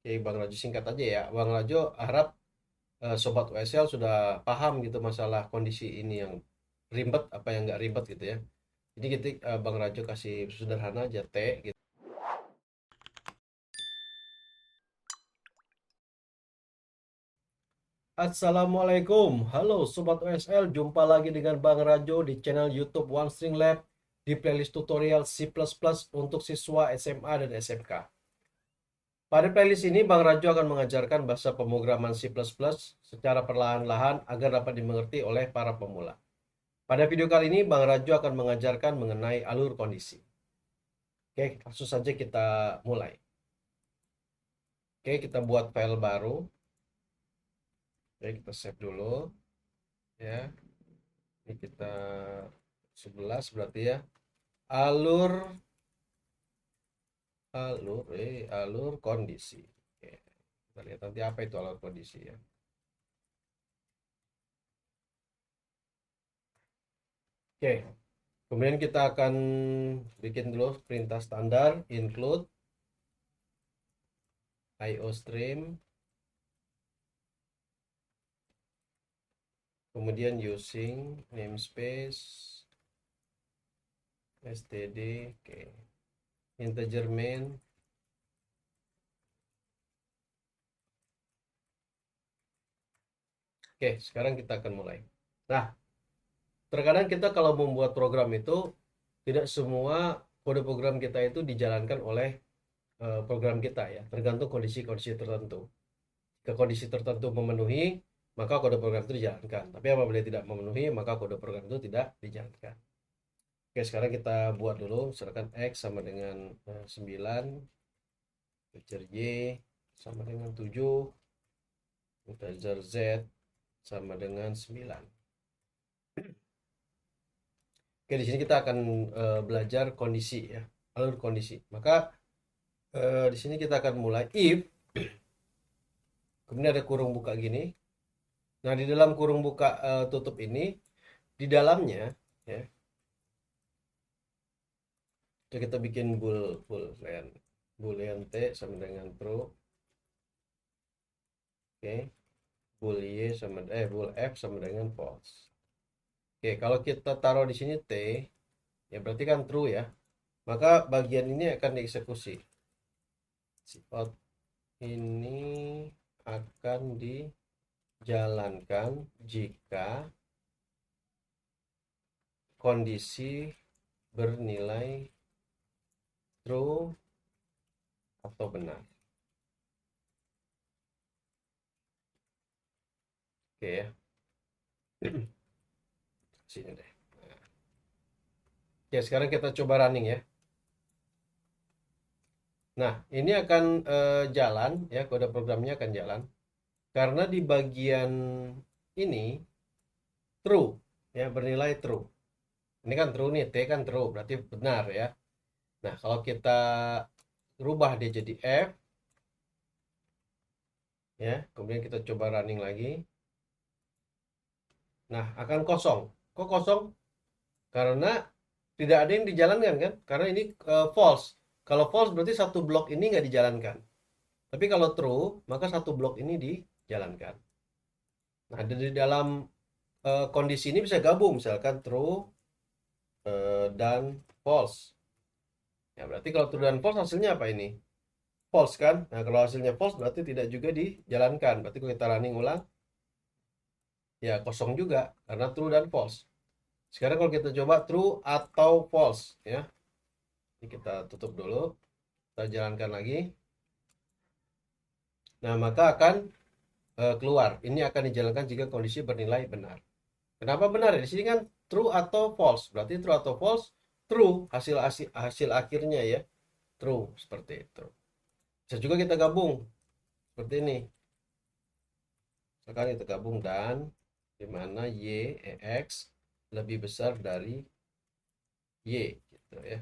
Oke, Bang Rajo singkat aja ya. Bang Rajo harap Sobat USL sudah paham gitu masalah kondisi ini yang ribet apa yang nggak ribet gitu ya. Jadi kita Bang Rajo kasih sederhana aja T gitu. Assalamualaikum, halo Sobat USL, jumpa lagi dengan Bang Rajo di channel YouTube One String Lab di playlist tutorial C++ untuk siswa SMA dan SMK. Pada playlist ini, Bang Rajo akan mengajarkan bahasa pemrograman C++ secara perlahan-lahan agar dapat dimengerti oleh para pemula. Pada video kali ini, Bang Rajo akan mengajarkan mengenai alur kondisi. Oke, langsung saja kita mulai. Oke, kita buat file baru. Oke, kita save dulu. Ya, ini kita 11 berarti ya. Alur, alur kondisi. Oke, kita lihat nanti apa itu alur kondisi ya. Oke, kemudian kita akan bikin dulu perintah standar include iostream, kemudian using namespace std, oke, integer main. Oke, sekarang kita akan mulai. Nah, terkadang kita kalau membuat program itu tidak semua kode program kita itu dijalankan oleh program kita ya, tergantung kondisi-kondisi tertentu. Jika kondisi tertentu memenuhi, maka kode program itu dijalankan. Tapi apabila tidak memenuhi, maka kode program itu tidak dijalankan. Oke, sekarang kita buat dulu. Misalkan X sama dengan 9, integer Y sama dengan 7, integer Z sama dengan 9. Oke, di sini kita akan belajar kondisi ya, alur kondisi. Maka di sini kita akan mulai if, kemudian ada kurung buka gini. Nah, di dalam kurung buka tutup ini, di dalamnya ya, kita bikin boolean, boolean t sama dengan true. Oke, bool y sama bool f sama dengan false. Oke, kalau kita taruh di sini t, ya berarti kan true ya. Maka bagian ini akan dieksekusi. Si out ini akan dijalankan jika kondisi bernilai true atau benar. Oke ya. Sini deh. Oke, sekarang kita coba running ya. Nah, ini akan jalan ya, kode programnya akan jalan karena di bagian ini true ya, bernilai true. Ini kan true nih, T kan true, berarti benar ya. Nah, kalau kita rubah dia jadi F ya, kemudian kita coba running lagi. Nah, akan kosong. Kok kosong? Karena tidak ada yang dijalankan kan? Karena ini false. Kalau false berarti satu blok ini nggak dijalankan. Tapi kalau true, maka satu blok ini dijalankan. Nah, di dalam kondisi ini bisa gabung, misalkan true dan false. Ya, berarti kalau true dan false hasilnya apa ini? False kan? Nah, kalau hasilnya false berarti tidak juga dijalankan. Berarti kalau kita running ulang, ya kosong juga karena true dan false. Sekarang kalau kita coba true atau false ya. Ini kita tutup dulu, kita jalankan lagi. Nah, maka akan keluar. Ini akan dijalankan jika kondisi bernilai benar. Kenapa benar? Di sini kan true atau false. Berarti true atau false? True hasil akhirnya ya. True seperti itu. Bisa juga kita gabung seperti ini. Sekarang kita gabung dan di mana x lebih besar dari y gitu ya.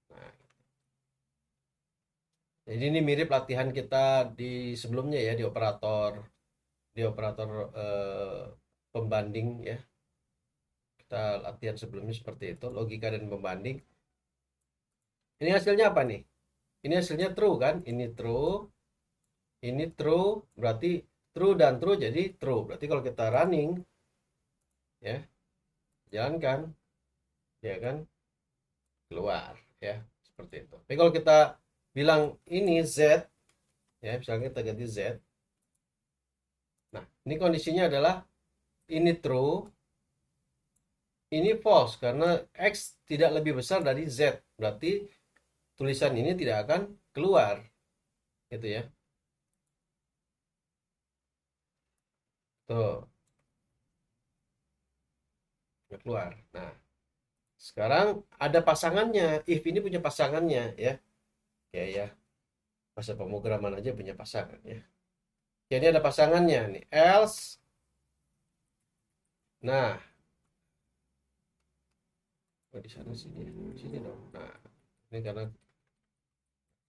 Nah, jadi ini mirip latihan kita di sebelumnya ya, di operator pembanding ya. Kita latihan sebelumnya seperti itu, logika dan pembanding. Ini hasilnya apa nih? Ini hasilnya true kan? Ini true. Ini true, berarti true dan true jadi true. Berarti kalau kita running, ya, jalankan, ya kan, keluar, ya, seperti itu. Tapi kalau kita bilang ini Z, ya, misalnya kita ganti Z. Nah, ini kondisinya adalah ini true, ini false karena X tidak lebih besar dari Z. Berarti tulisan ini tidak akan keluar, gitu ya. Tuh, nggak keluar. Nah, sekarang ada pasangannya. If ini punya pasangannya, ya. Oke ya, bahasa pemrograman aja punya pasangan, ya. Jadi ada pasangannya nih, else. Nah, oh, di sana sini, sini dong. Nah, ini karena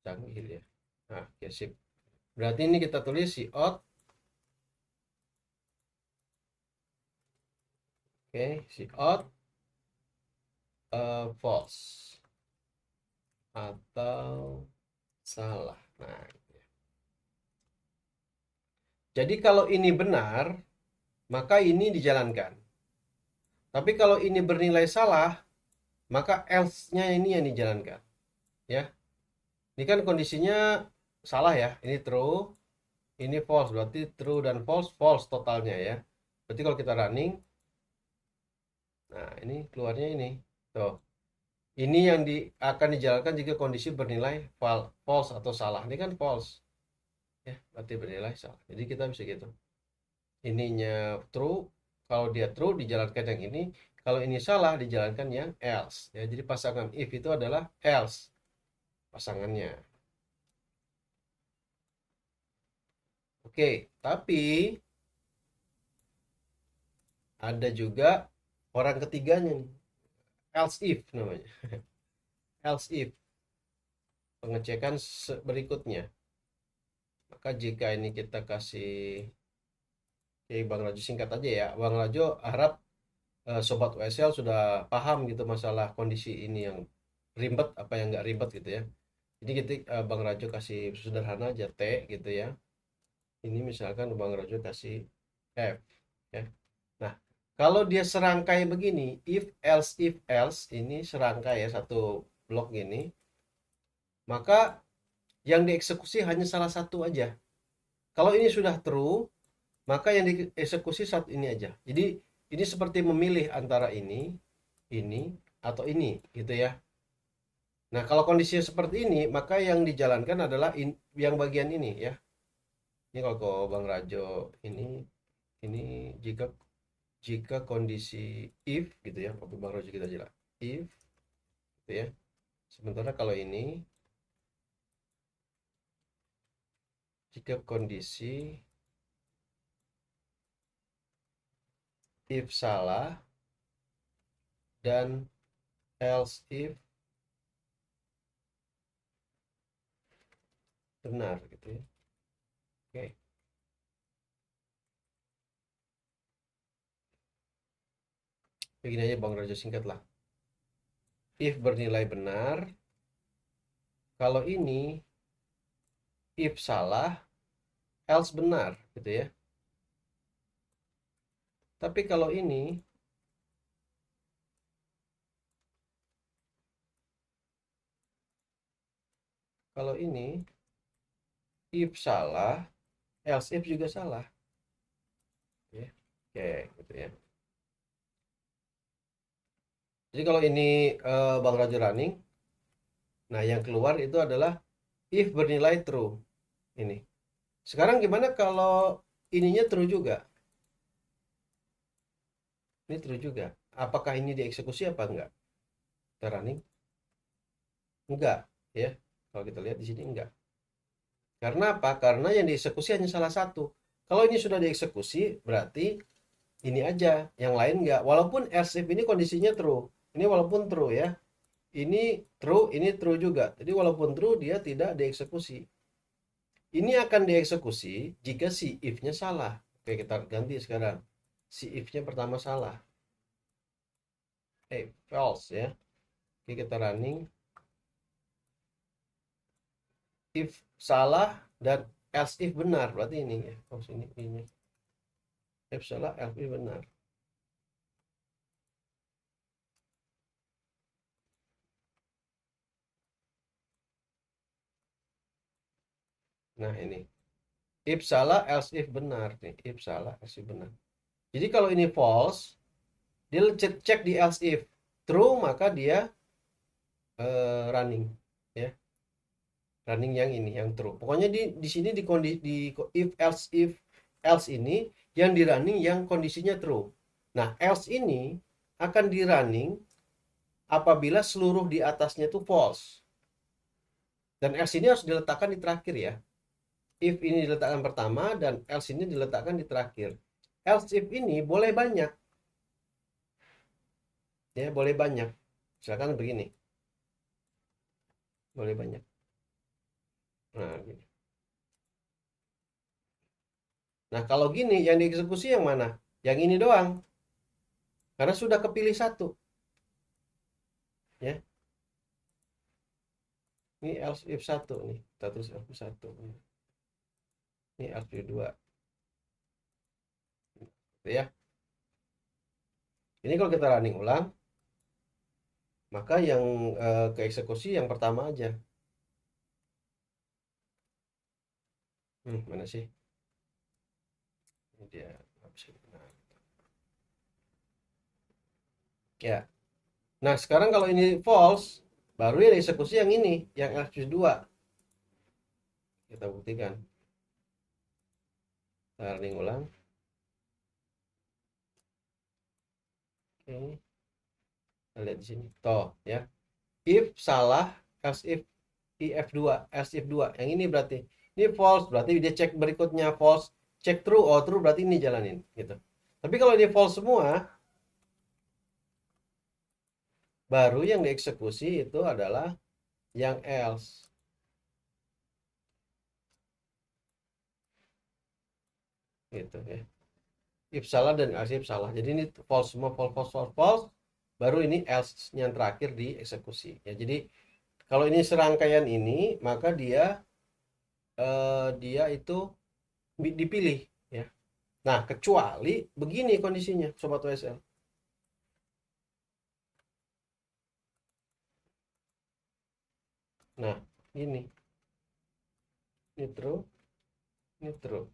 canggih ya. Nah, ya sip. Berarti ini kita tulis si out, oke, si out false atau salah. Nah, gitu ya. Jadi kalau ini benar, maka ini dijalankan. Tapi kalau ini bernilai salah, maka else-nya ini yang dijalankan. Ya, ini kan kondisinya salah ya. Ini true, ini false. Berarti true dan false, false totalnya ya. Berarti kalau kita running, nah ini keluarnya ini. Tuh. Ini yang akan dijalankan jika kondisi bernilai false atau salah. Ini kan false. Ya, berarti bernilai salah. Jadi kita bisa gitu. Ininya true, kalau dia true dijalankan yang ini, kalau ini salah dijalankan yang else. Ya, jadi pasangan if itu adalah else pasangannya. Oke, tapi ada juga orang ketiganya nih. Else if namanya. Else if pengecekan berikutnya. Maka jika ini kita kasih, oke, Bang Rajo singkat aja ya. Bang Rajo harap Sobat USL sudah paham gitu masalah kondisi ini yang ribet apa yang nggak ribet gitu ya. Jadi kita Bang Rajo kasih sederhana aja T gitu ya. Ini misalkan Bang Rajo kasih F ya. Nah, kalau dia serangkai begini, if else ini serangkai ya satu blok gini, maka yang dieksekusi hanya salah satu aja. Kalau ini sudah true, maka yang dieksekusi satu ini aja. Jadi ini seperti memilih antara ini atau ini gitu ya. Nah, kalau kondisinya seperti ini, maka yang dijalankan adalah yang bagian ini ya. Ini kalau ke Bang Rajo ini jika jika kondisi if gitu ya, kalau Bang Rajo kita jelas if gitu ya. Sementara kalau ini jika kondisi if salah dan else if benar gitu ya. Oke. Begini aja Bang Rajo singkat lah. If bernilai benar, kalau ini if salah, else benar gitu ya. Tapi kalau ini if salah, else if juga salah. Ya. Oke, gitu ya. Jadi kalau ini Bang Rajo running, nah yang keluar itu adalah if bernilai true ini. Sekarang gimana kalau ininya true juga? Ini true juga. Apakah ini dieksekusi apa enggak? Kita running? Enggak, ya. Kalau kita lihat di sini enggak. Karena apa? Karena yang dieksekusi hanya salah satu. Kalau ini sudah dieksekusi, berarti ini aja, yang lain enggak. Walaupun else if ini kondisinya true. Ini walaupun true ya. Ini true juga. Jadi walaupun true dia tidak dieksekusi. Ini akan dieksekusi jika si if-nya salah. Oke, kita ganti sekarang. Si if-nya pertama salah. False ya. Oke, kita running. If salah dan else if benar, berarti ini ya. Oh, sini ini. If salah, else if benar. Nah, ini. If salah, else if benar nih. If salah, else if benar. Jadi kalau ini false, dia cek di else if true, maka dia running ya. Running yang ini yang true. Pokoknya di sini di kondisi di if else ini yang di running yang kondisinya true. Nah, else ini akan di running apabila seluruh di atasnya itu false. Dan else ini harus diletakkan di terakhir ya. If ini diletakkan pertama dan else ini diletakkan di terakhir. Else if ini boleh banyak. Ya, boleh banyak. Misalkan begini. Boleh banyak. Nah, gini. Nah, kalau gini yang dieksekusi yang mana? Yang ini doang. Karena sudah kepilih satu. Ya. Ini else if 1 nih. Kita tulis else if 1. Ini else if 2. Gitu ya. Ini kalau kita running ulang, maka yang ke eksekusi yang pertama aja. Mana sih? Ini dia. Nah. Ya. Nah, sekarang kalau ini false, baru ya eksekusi yang ini, yang else if 2. Kita buktikan. Kita running ulang. Oke. Kita lihat di sini. Toh, ya. If salah, else if 2, else if 2. Yang ini berarti ini false, berarti dia cek berikutnya false, cek true, oh true berarti ini jalanin gitu. Tapi kalau ini false semua, baru yang dieksekusi itu adalah yang else. Gitu ya. If salah dan else if salah. Jadi ini false semua, false false false false, baru ini else yang terakhir dieksekusi. Ya, jadi kalau ini serangkaian ini, maka dia itu dipilih ya. Nah, kecuali begini kondisinya sobat WSL. Nah, ini true, ini true.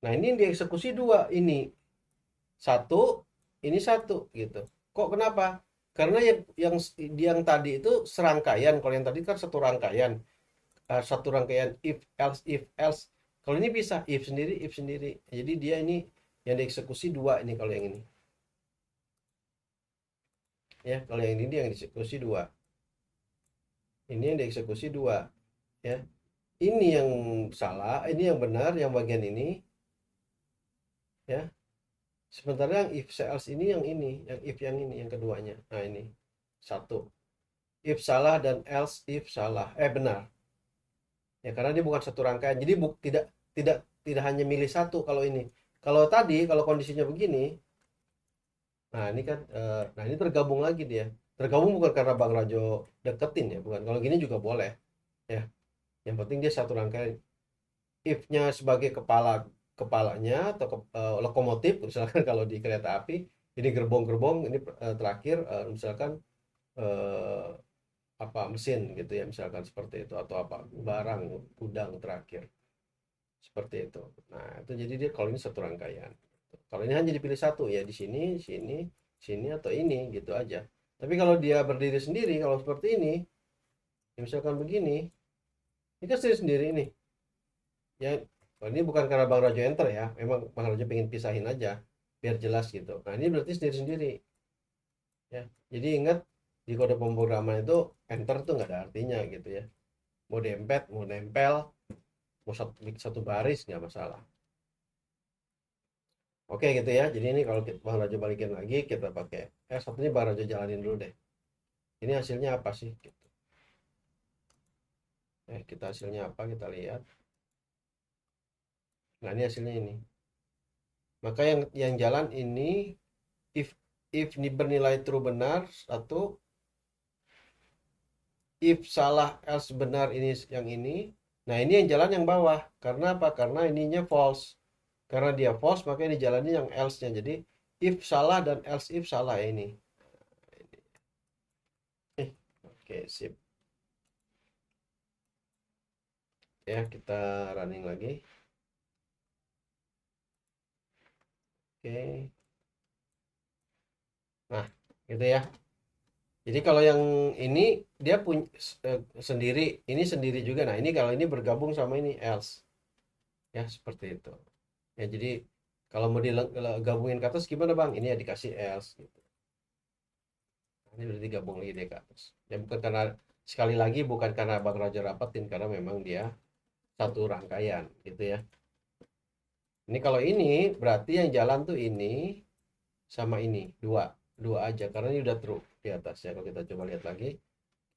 Nah, ini yang dieksekusi dua, ini satu, ini satu gitu. Kok kenapa? Karena yang tadi itu serangkaian. Kalau yang tadi kan satu rangkaian, satu rangkaian if else. Kalau ini bisa if sendiri, if sendiri. Jadi dia ini yang dieksekusi dua ini kalau yang ini. Ya, kalau yang ini yang dieksekusi dua. Ini yang dieksekusi dua. Ya, ini yang salah, ini yang benar, yang bagian ini. Ya, sementara yang if else ini yang ini, yang if yang ini, yang keduanya. Nah, ini satu. If salah dan else if salah. Benar. Ya, karena dia bukan satu rangkaian. Jadi tidak tidak tidak hanya milih satu kalau ini. Kalau tadi kalau kondisinya begini, nah ini kan nah ini tergabung lagi dia. Tergabung bukan karena Bang Rajo deketin ya, bukan. Kalau gini juga boleh ya. Yang penting dia satu rangkaian. If-nya sebagai kepalanya atau lokomotif misalkan kalau di kereta api, ini gerbong-gerbong, ini terakhir misalkan eh, apa mesin gitu ya, misalkan seperti itu, atau apa barang gudang terakhir seperti itu. Nah, itu jadi dia kalau ini satu rangkaian. Kalau ini hanya dipilih satu ya, di sini, sini, sini, atau ini gitu aja. Tapi kalau dia berdiri sendiri, kalau seperti ini, ya misalkan begini, ini kan sendiri sendiri ini. Ya, ini bukan karena Bang Rajo enter ya, memang Bang Rajo pengen pisahin aja biar jelas gitu. Nah, ini berarti sendiri sendiri ya. Jadi ingat, di kode pemrograman itu enter tuh nggak ada artinya gitu ya. Mau dempet, mau nempel, mau satu baris nggak masalah. Oke gitu ya. Jadi ini kalau Bang Rajo balikin lagi, kita pakai satu ini Bang Rajo jalanin dulu deh. Ini hasilnya apa sih gitu. Kita hasilnya apa, kita lihat. Nah, ini hasilnya ini. Maka yang jalan ini if ini bernilai true benar satu, if salah else benar ini yang ini, Nah, ini yang jalan yang bawah. Karena apa? Karena ininya false. Karena dia false, maka ini jalannya yang else-nya. Jadi if salah dan else if salah ya ini. Oke, sip. Ya, kita running lagi. Oke. Nah, gitu ya. Jadi kalau yang ini dia punya sendiri, ini sendiri juga. Nah, ini kalau ini bergabung sama ini else. Ya, seperti itu. Ya, jadi kalau mau digabungin ke atas gimana, Bang? Ini ya dikasih else gitu. Nah, ini udah digabung lagi deh ke atas. Ya bukan karena sekali lagi bukan karena Bang Roger rapetin karena memang dia satu rangkaian gitu ya. Ini kalau ini berarti yang jalan tuh ini sama ini dua dua aja karena ini udah true di atas ya. Kalau kita coba lihat lagi,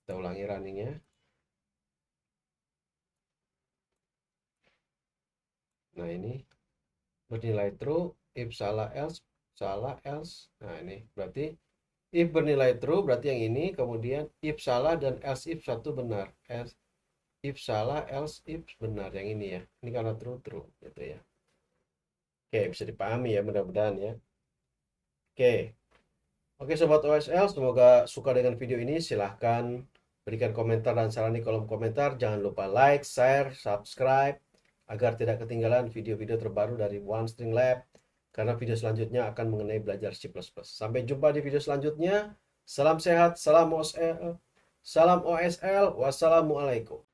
kita ulangi runningnya. Nah, ini bernilai true, if salah else, salah else. Nah, ini berarti if bernilai true berarti yang ini, kemudian if salah dan else if satu benar. Else, if salah, else if benar yang ini ya. Ini karena true true gitu ya. Oke, bisa dipahami ya mudah-mudahan ya. Oke. Oke Sobat OSL, semoga suka dengan video ini. Silahkan berikan komentar dan saran di kolom komentar. Jangan lupa like, share, subscribe agar tidak ketinggalan video-video terbaru dari One String Lab. Karena video selanjutnya akan mengenai belajar C++. Sampai jumpa di video selanjutnya. Salam sehat, salam OSL, wassalamualaikum.